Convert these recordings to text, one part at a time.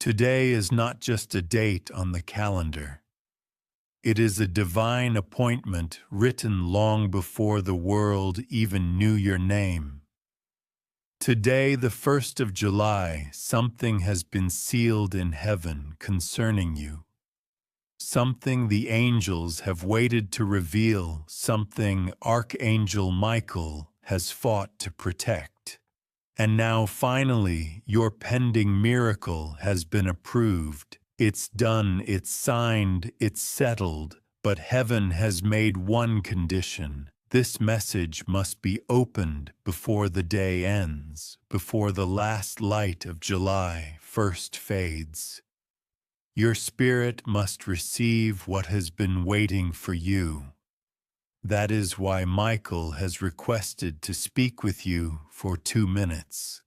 Today is not just a date on the calendar. It is a divine appointment written long before the world even knew your name. Today, the 1st of July, something has been sealed in heaven concerning you. Something the angels have waited to reveal, something Archangel Michael has fought to protect. And now finally, your pending miracle has been approved. It's done, it's signed, it's settled, but heaven has made one condition. This message must be opened before the day ends, before the last light of July 1st fades. Your spirit must receive what has been waiting for you. That is why Michael has requested to speak with you for 2 minutes.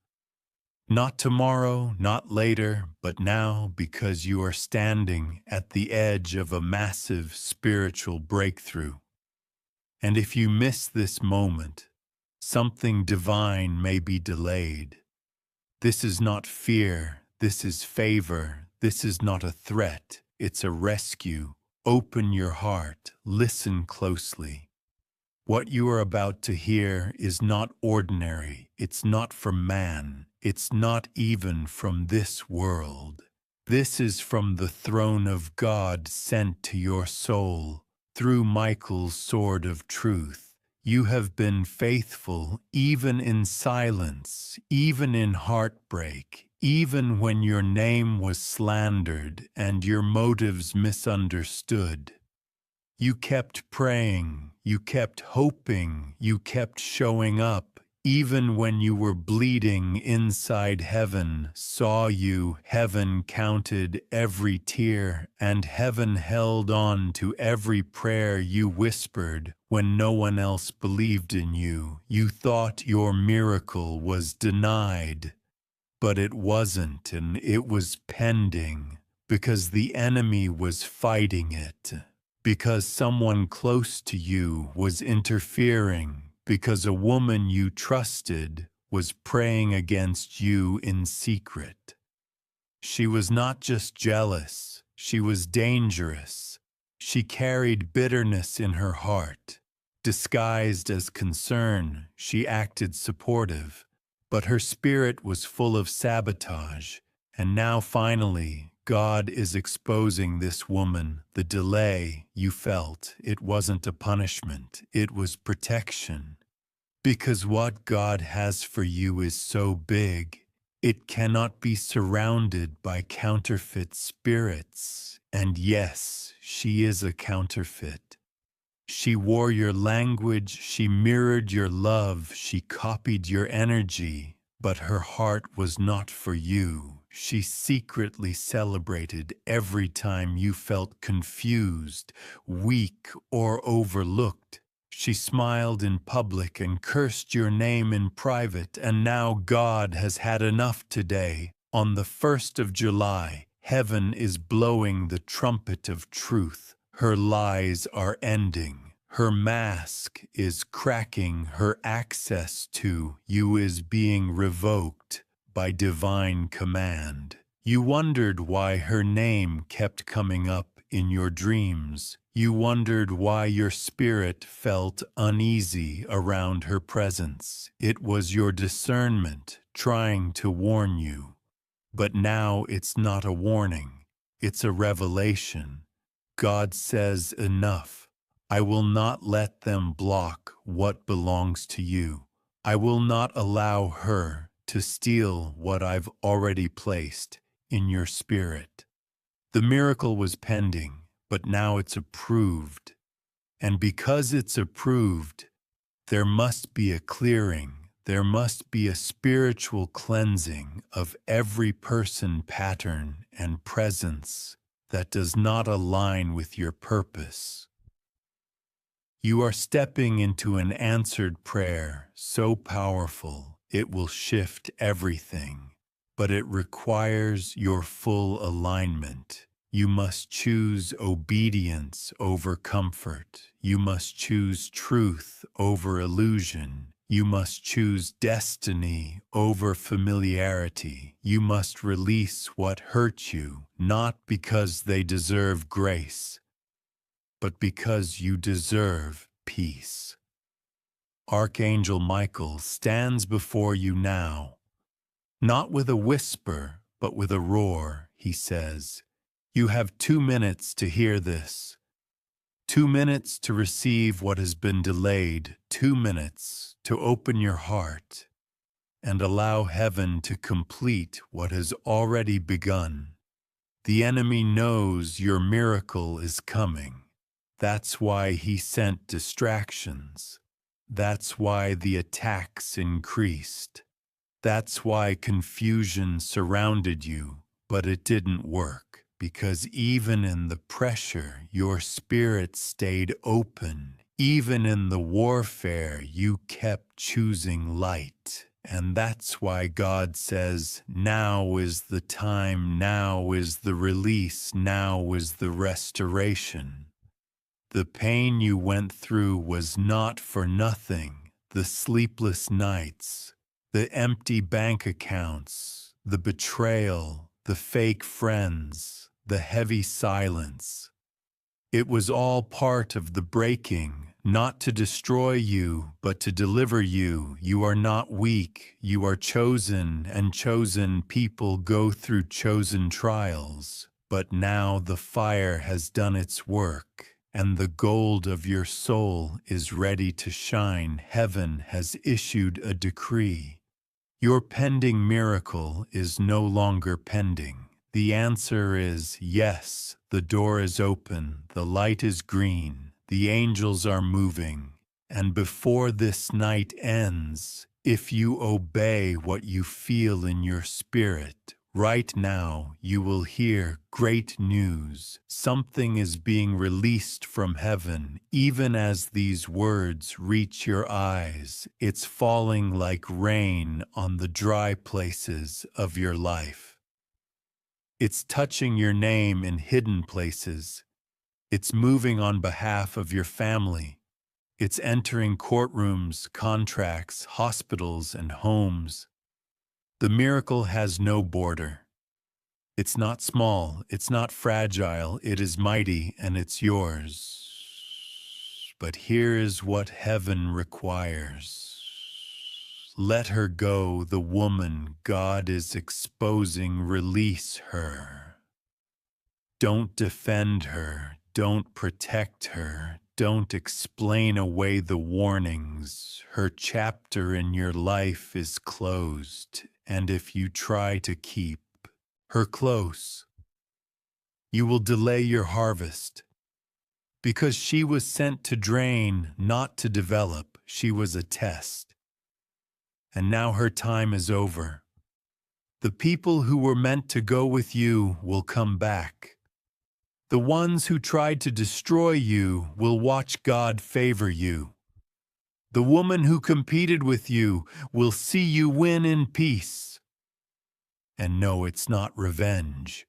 Not tomorrow, not later, but now, because you are standing at the edge of a massive spiritual breakthrough. And if you miss this moment, something divine may be delayed. This is not fear, this is favor, this is not a threat, it's a rescue. Open your heart, listen closely. What you are about to hear is not ordinary, it's not from man, it's not even from this world. This is from the throne of God sent to your soul through Michael's sword of truth. You have been faithful even in silence, even in heartbreak, even when your name was slandered and your motives misunderstood. You kept praying, you kept hoping, you kept showing up, even when you were bleeding inside. Heaven saw you, heaven counted every tear, and heaven held on to every prayer you whispered when no one else believed in you. You thought your miracle was denied, but it wasn't, and it was pending, because the enemy was fighting it. Because someone close to you was interfering, because a woman you trusted was praying against you in secret. She was not just jealous, she was dangerous. She carried bitterness in her heart. Disguised as concern, she acted supportive, but her spirit was full of sabotage. And now finally, God is exposing this woman. The delay you felt, it wasn't a punishment, it was protection. Because what God has for you is so big, it cannot be surrounded by counterfeit spirits. And yes, she is a counterfeit. She wore your language, she mirrored your love, she copied your energy, but her heart was not for you. She secretly celebrated every time you felt confused, weak, or overlooked. She smiled in public and cursed your name in private, and now God has had enough today. On the 1st of July, heaven is blowing the trumpet of truth. Her lies are ending. Her mask is cracking. Her access to you is being revoked by divine command. You wondered why her name kept coming up in your dreams. You wondered why your spirit felt uneasy around her presence. It was your discernment trying to warn you. But now it's not a warning, it's a revelation. God says, enough. I will not let them block what belongs to you. I will not allow her to steal what I've already placed in your spirit. The miracle was pending, but now it's approved. And because it's approved, there must be a clearing. There must be a spiritual cleansing of every person, pattern, and presence that does not align with your purpose. You are stepping into an answered prayer so powerful it will shift everything, but it requires your full alignment. You must choose obedience over comfort. You must choose truth over illusion. You must choose destiny over familiarity. You must release what hurt you, not because they deserve grace, but because you deserve peace. Archangel Michael stands before you now, not with a whisper, but with a roar. He says, "You have 2 minutes to hear this. 2 minutes to receive what has been delayed. 2 minutes to open your heart and allow heaven to complete what has already begun." The enemy knows your miracle is coming. That's why he sent distractions. That's why the attacks increased. That's why confusion surrounded you, but it didn't work, because even in the pressure, your spirit stayed open. Even in the warfare, you kept choosing light. And that's why God says, now is the time, now is the release, now is the restoration. The pain you went through was not for nothing. The sleepless nights, the empty bank accounts, the betrayal, the fake friends, the heavy silence. It was all part of the breaking, not to destroy you, but to deliver you. You are not weak, you are chosen, and chosen people go through chosen trials. But now the fire has done its work, and the gold of your soul is ready to shine. Heaven has issued a decree. Your pending miracle is no longer pending. The answer is yes. The door is open, the light is green, the angels are moving, and before this night ends, if you obey what you feel in your spirit, right now you will hear great news. Something is being released from heaven. Even as these words reach your eyes, it's falling like rain on the dry places of your life. It's touching your name in hidden places. It's moving on behalf of your family. It's entering courtrooms, contracts, hospitals, and homes. The miracle has no border. It's not small, it's not fragile, it is mighty, and it's yours. But here is what heaven requires. Let her go, the woman God is exposing. Release her. Don't defend her. Don't protect her. Don't explain away the warnings. Her chapter in your life is closed, and if you try to keep her close, you will delay your harvest. Because she was sent to drain, not to develop. She was a test. And now her time is over. The people who were meant to go with you will come back. The ones who tried to destroy you will watch God favor you. The woman who competed with you will see you win in peace. And no, it's not revenge.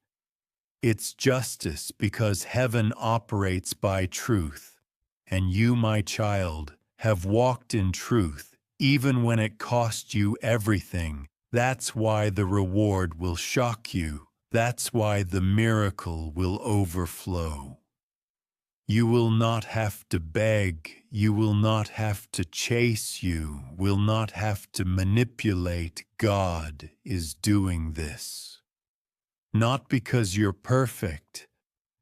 It's justice, because heaven operates by truth. And you, my child, have walked in truth. Even when it cost you everything. That's why the reward will shock you. That's why the miracle will overflow. You will not have to beg. You will not have to chase. You will not have to manipulate. God is doing this. Not because you're perfect,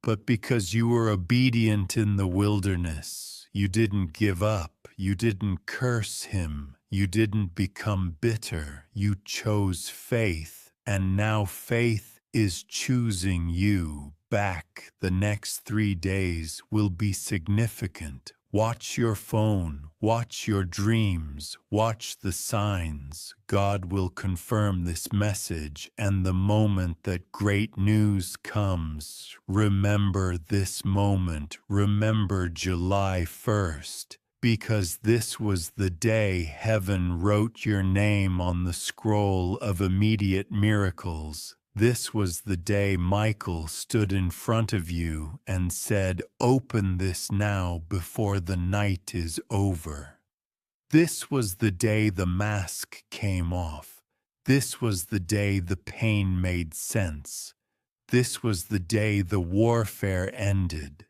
but because you were obedient in the wilderness. You didn't give up. You didn't curse him. You didn't become bitter. You chose faith, and now faith is choosing you back. The next 3 days will be significant. Watch your phone, watch your dreams, watch the signs. God will confirm this message, and the moment that great news comes, remember this moment. Remember July 1st. Because this was the day heaven wrote your name on the scroll of immediate miracles. This was the day Michael stood in front of you and said, "Open this now before the night is over." This was the day the mask came off. This was the day the pain made sense. This was the day the warfare ended.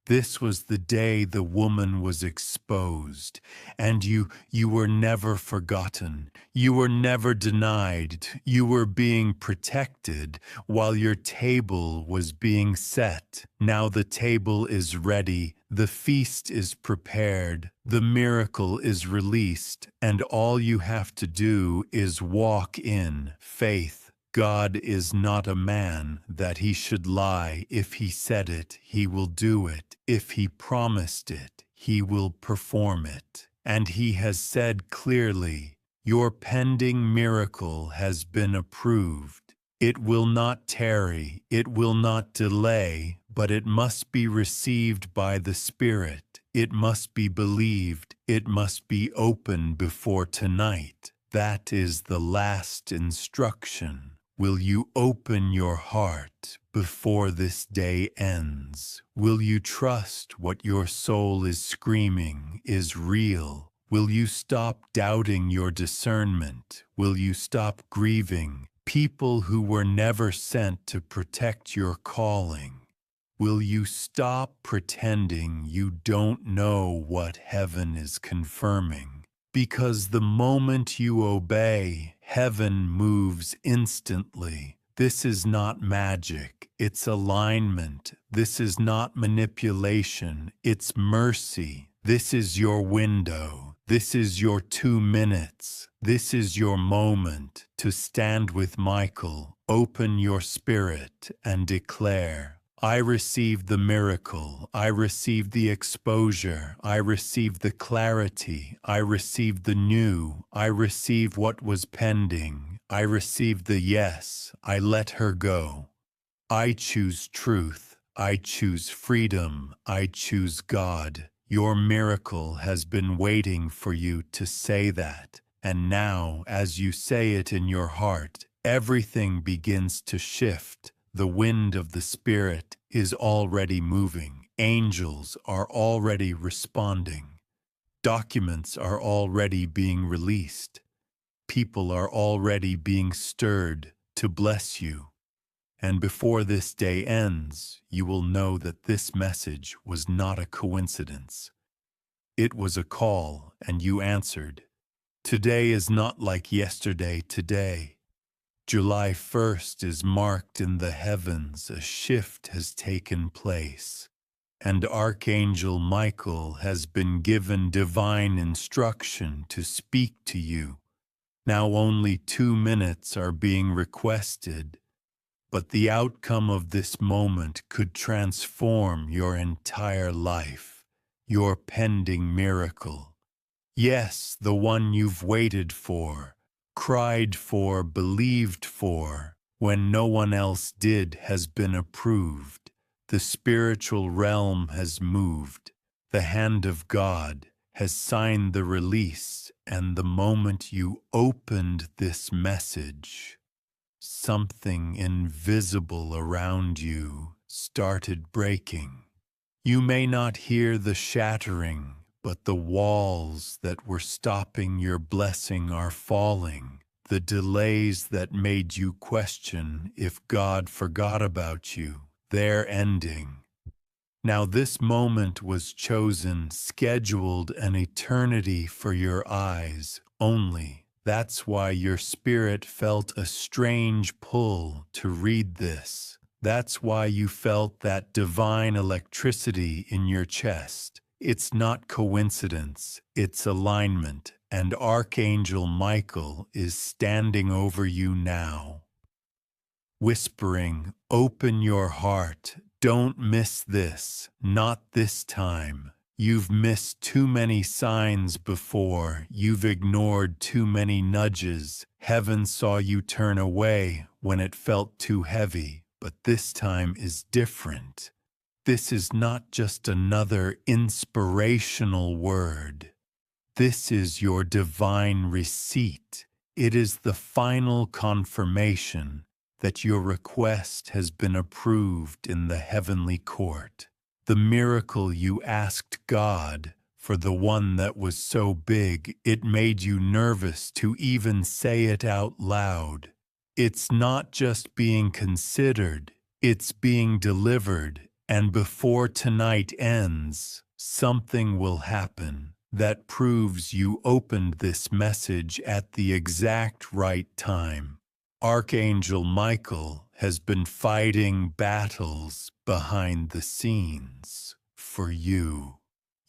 This was the day the woman was exposed, and you were never forgotten. You were never denied. You were being protected while your table was being set. Now the table is ready, the feast is prepared, the miracle is released, and all you have to do is walk in faith. God is not a man that he should lie. If he said it, he will do it. If he promised it, he will perform it. And he has said clearly, your pending miracle has been approved. It will not tarry, it will not delay, but it must be received by the Spirit. It must be believed. It must be open before tonight. That is the last instruction. Will you open your heart before this day ends? Will you trust what your soul is screaming is real? Will you stop doubting your discernment? Will you stop grieving people who were never sent to protect your calling? Will you stop pretending you don't know what heaven is confirming? Because the moment you obey, heaven moves instantly. This is not magic, it's alignment. This is not manipulation, it's mercy. This is your window. This is your 2 minutes. This is your moment to stand with Michael. Open your spirit and declare, I received the miracle, I received the exposure, I received the clarity, I received the new, I received what was pending, I received the yes, I let her go. I choose truth, I choose freedom, I choose God. Your miracle has been waiting for you to say that, and now as you say it in your heart, everything begins to shift. The wind of the Spirit is already moving. Angels are already responding. Documents are already being released. People are already being stirred to bless you. And before this day ends, you will know that this message was not a coincidence. It was a call, and you answered. Today is not like yesterday today. July 1st is marked in the heavens. A shift has taken place, and Archangel Michael has been given divine instruction to speak to you. Now only 2 minutes are being requested, but the outcome of this moment could transform your entire life, your pending miracle. Yes, the one you've waited for, cried for, believed for, when no one else did, has been approved. The spiritual realm has moved. The hand of God has signed the release, and the moment you opened this message, something invisible around you started breaking. You may not hear the shattering, but the walls that were stopping your blessing are falling. The delays that made you question if God forgot about you, they're ending. Now this moment was chosen, scheduled an eternity for your eyes only. That's why your spirit felt a strange pull to read this. That's why you felt that divine electricity in your chest. It's not coincidence, it's alignment, and Archangel Michael is standing over you now, whispering, open your heart, don't miss this, not this time. You've missed too many signs before, you've ignored too many nudges. Heaven saw you turn away when it felt too heavy, but this time is different. This is not just another inspirational word. This is your divine receipt. It is the final confirmation that your request has been approved in the heavenly court. The miracle you asked God for the one that was so big it made you nervous to even say it out loud. It's not just being considered, it's being delivered, and before tonight ends, something will happen that proves you opened this message at the exact right time. Archangel Michael has been fighting battles behind the scenes for you.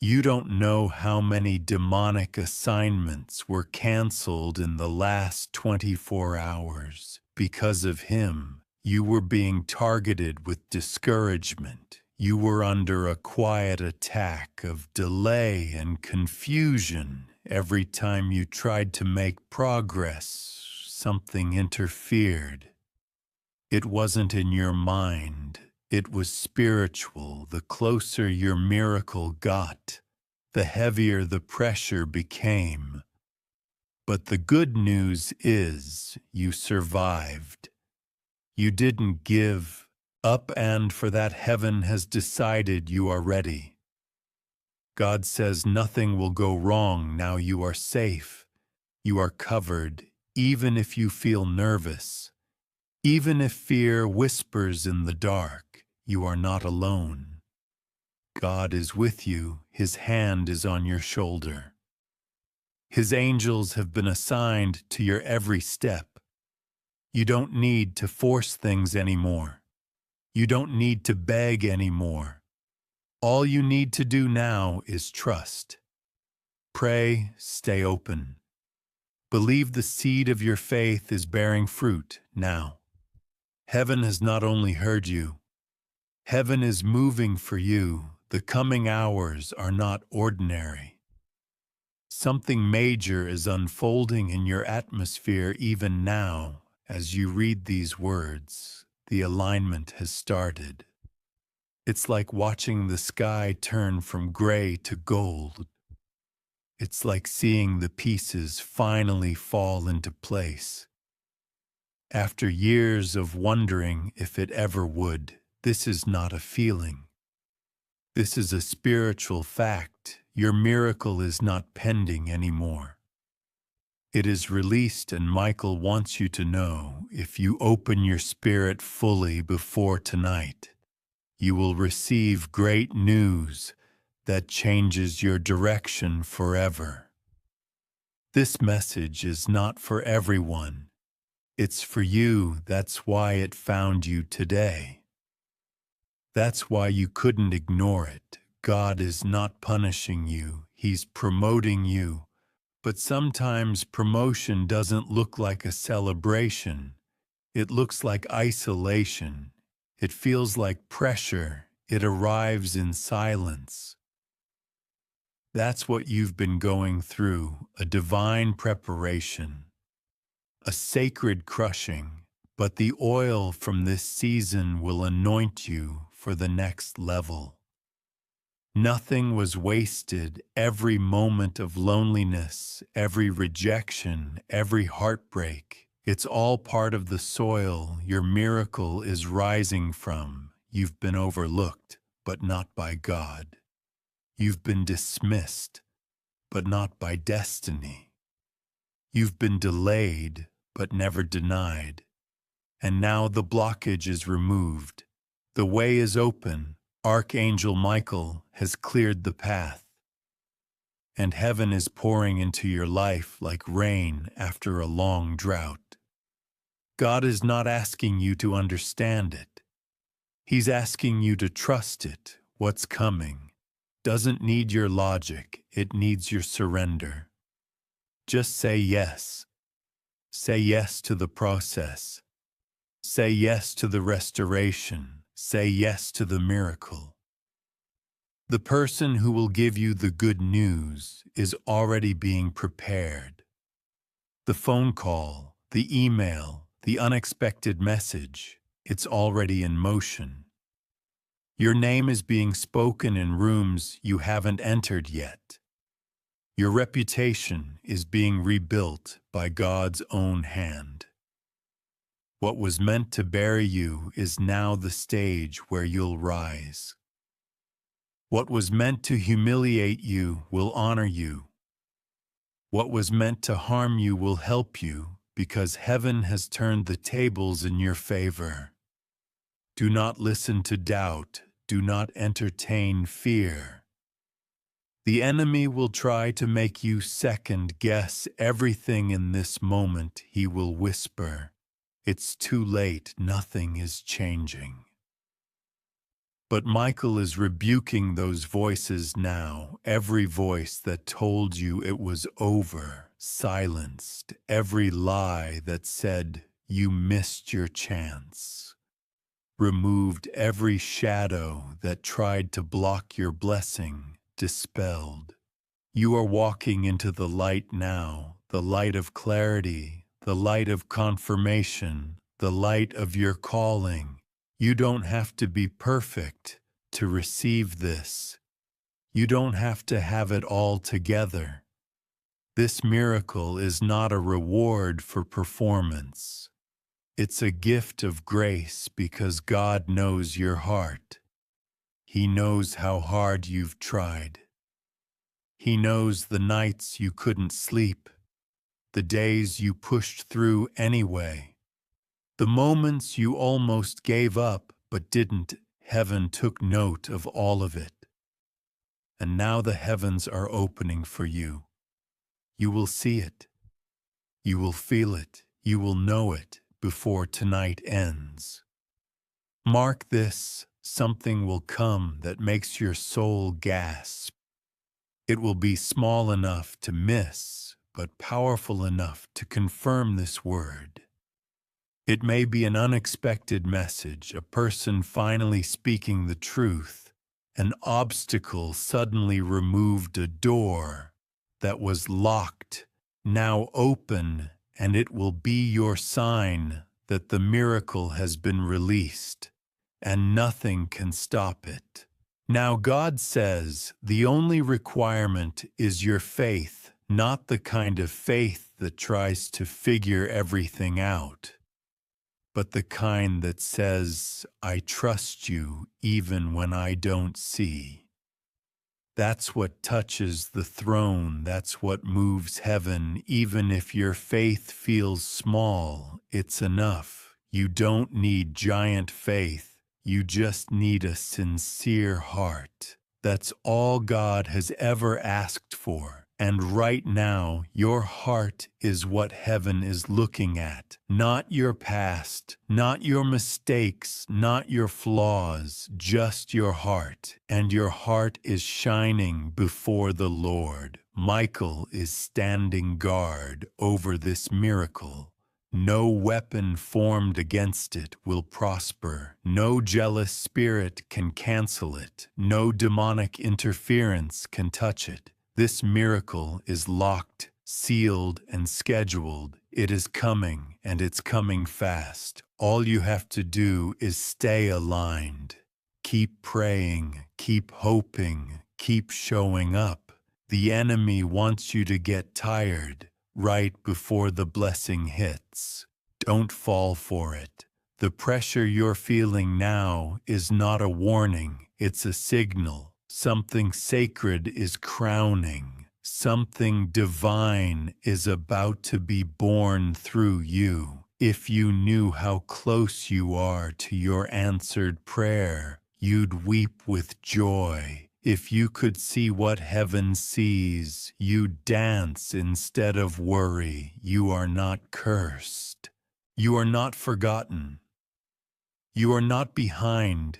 You don't know how many demonic assignments were canceled in the last 24 hours. Because of him, you were being targeted with discouragement. You were under a quiet attack of delay and confusion. Every time you tried to make progress, something interfered. It wasn't in your mind. It was spiritual. The closer your miracle got, the heavier the pressure became. But the good news is you survived. You didn't give up, and for that heaven has decided you are ready. God says nothing will go wrong now. You are safe. You are covered, even if you feel nervous. Even if fear whispers in the dark, you are not alone. God is with you. His hand is on your shoulder. His angels have been assigned to your every step. You don't need to force things anymore. You don't need to beg anymore. All you need to do now is trust. Pray, stay open. Believe the seed of your faith is bearing fruit now. Heaven has not only heard you, heaven is moving for you. The coming hours are not ordinary. Something major is unfolding in your atmosphere even now. As you read these words, the alignment has started. It's like watching the sky turn from gray to gold. It's like seeing the pieces finally fall into place. After years of wondering if it ever would, this is not a feeling. This is a spiritual fact. Your miracle is not pending anymore. It is released, and Michael wants you to know, if you open your spirit fully before tonight, you will receive great news that changes your direction forever. This message is not for everyone. It's for you. That's why it found you today. That's why you couldn't ignore it. God is not punishing you. He's promoting you. But sometimes promotion doesn't look like a celebration. It looks like isolation. It feels like pressure. It arrives in silence. That's what you've been going through, a divine preparation, a sacred crushing. But the oil from this season will anoint you for the next level. Nothing was wasted. Every moment of loneliness, every rejection, every heartbreak, it's all part of the soil your miracle is rising from. You've been overlooked, but not by God. You've been dismissed, but not by destiny. You've been delayed, but never denied. And now the blockage is removed. The way is open. Archangel Michael has cleared the path, and heaven is pouring into your life like rain after a long drought. God is not asking you to understand it. He's asking you to trust it. What's coming doesn't need your logic, it needs your surrender. Just say yes. Say yes to the process. Say yes to the restoration. Say yes to the miracle. The person who will give you the good news is already being prepared. The phone call, the email, the unexpected message, it's already in motion. Your name is being spoken in rooms you haven't entered yet. Your reputation is being rebuilt by God's own hand. What was meant to bury you is now the stage where you'll rise. What was meant to humiliate you will honor you. What was meant to harm you will help you, because heaven has turned the tables in your favor. Do not listen to doubt. Do not entertain fear. The enemy will try to make you second-guess everything in this moment. He will whisper, "It's too late, nothing is changing." But Michael is rebuking those voices now, every voice that told you it was over, silenced, every lie that said you missed your chance, removed every shadow that tried to block your blessing, dispelled. You are walking into the light now, the light of clarity, the light of confirmation, the light of your calling. You don't have to be perfect to receive this. You don't have to have it all together. This miracle is not a reward for performance. It's a gift of grace because God knows your heart. He knows how hard you've tried. He knows the nights you couldn't sleep, the days you pushed through anyway. The moments you almost gave up but didn't, heaven took note of all of it. And now the heavens are opening for you. You will see it. You will feel it. You will know it before tonight ends. Mark this, something will come that makes your soul gasp. It will be small enough to miss, but powerful enough to confirm this word. It may be an unexpected message, a person finally speaking the truth, an obstacle suddenly removed, a door that was locked, now open, and it will be your sign that the miracle has been released, and nothing can stop it. Now God says the only requirement is your faith, not the kind of faith that tries to figure everything out, but the kind that says, "I trust you even when I don't see." That's what touches the throne. That's what moves heaven. Even if your faith feels small, it's enough. You don't need giant faith. You just need a sincere heart. That's all God has ever asked for. And right now, your heart is what heaven is looking at. Not your past, not your mistakes, not your flaws, just your heart. And your heart is shining before the Lord. Michael is standing guard over this miracle. No weapon formed against it will prosper. No jealous spirit can cancel it. No demonic interference can touch it. This miracle is locked, sealed, and scheduled. It is coming, and it's coming fast. All you have to do is stay aligned. Keep praying, keep hoping, keep showing up. The enemy wants you to get tired right before the blessing hits. Don't fall for it. The pressure you're feeling now is not a warning, it's a signal. Something sacred is crowning. Something divine is about to be born through you. If you knew how close you are to your answered prayer, you'd weep with joy. If you could see what heaven sees, you'd dance instead of worry. You are not cursed. You are not forgotten. You are not behind.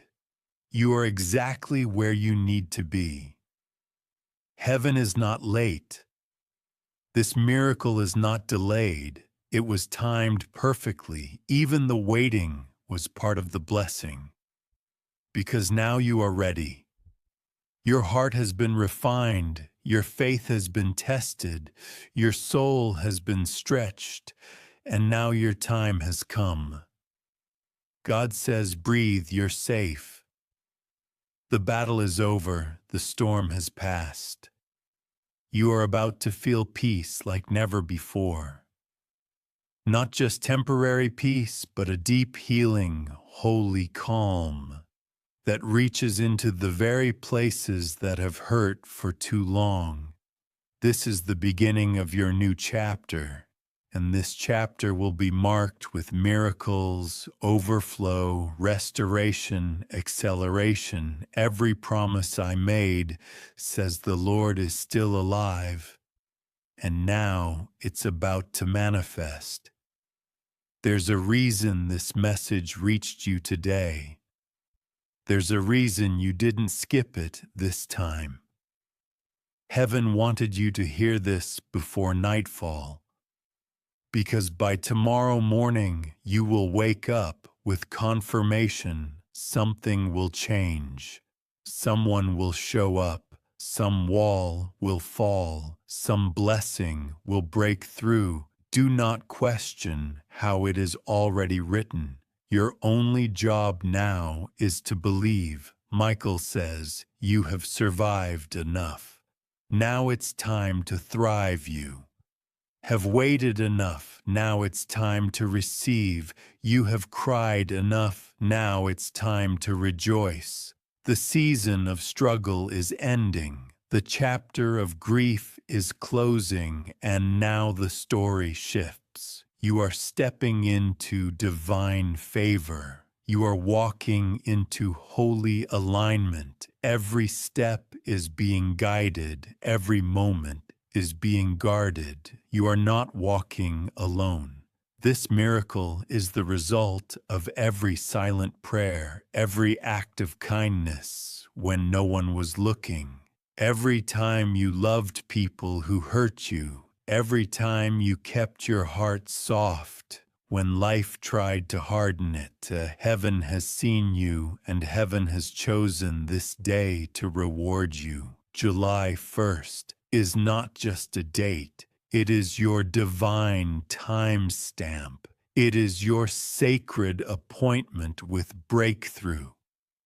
You are exactly where you need to be. Heaven is not late. This miracle is not delayed. It was timed perfectly. Even the waiting was part of the blessing. Because now you are ready. Your heart has been refined. Your faith has been tested. Your soul has been stretched. And now your time has come. God says, breathe, you're safe. The battle is over, the storm has passed. You are about to feel peace like never before. Not just temporary peace, but a deep healing, holy calm. that reaches into the very places that have hurt for too long. This is the beginning of your new chapter, and this chapter will be marked with miracles, overflow, restoration, acceleration. Every promise I made, says the Lord, is still alive, and now it's about to manifest. There's a reason this message reached you today. There's a reason you didn't skip it this time. Heaven wanted you to hear this before nightfall, because by tomorrow morning you will wake up with confirmation something will change. Someone will show up, some wall will fall, some blessing will break through. Do not question how it is already written. Your only job now is to believe. Michael says, you have survived enough. Now it's time to thrive. You have waited enough. Now it's time to receive. You have cried enough. Now it's time to rejoice. The season of struggle is ending. The chapter of grief is closing, and now the story shifts. You are stepping into divine favor. You are walking into holy alignment. Every step is being guided. Every moment is being guarded. You are not walking alone. This miracle is the result of every silent prayer, every act of kindness when no one was looking, every time you loved people who hurt you, every time you kept your heart soft when life tried to harden it. Heaven has seen you, and heaven has chosen this day to reward you. July 1st is not just a date. It is your divine time stamp. It is your sacred appointment with breakthrough.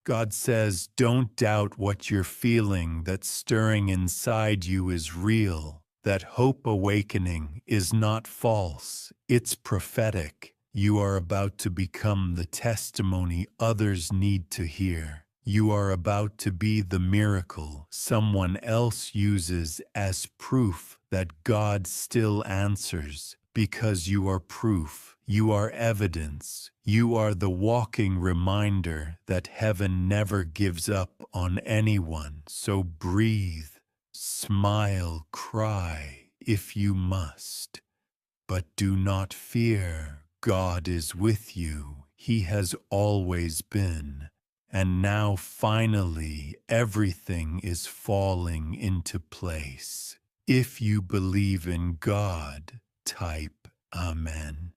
God says, don't doubt what you're feeling. That stirring inside you is real. That hope awakening is not false. It's prophetic. You are about to become the testimony others need to hear. You are about to be the miracle someone else uses as proof that God still answers, because you are proof. You are evidence. You are the walking reminder that heaven never gives up on anyone. So breathe, smile, cry if you must. But do not fear. God is with you. He has always been. And now finally everything is falling into place. If you believe in God, type Amen.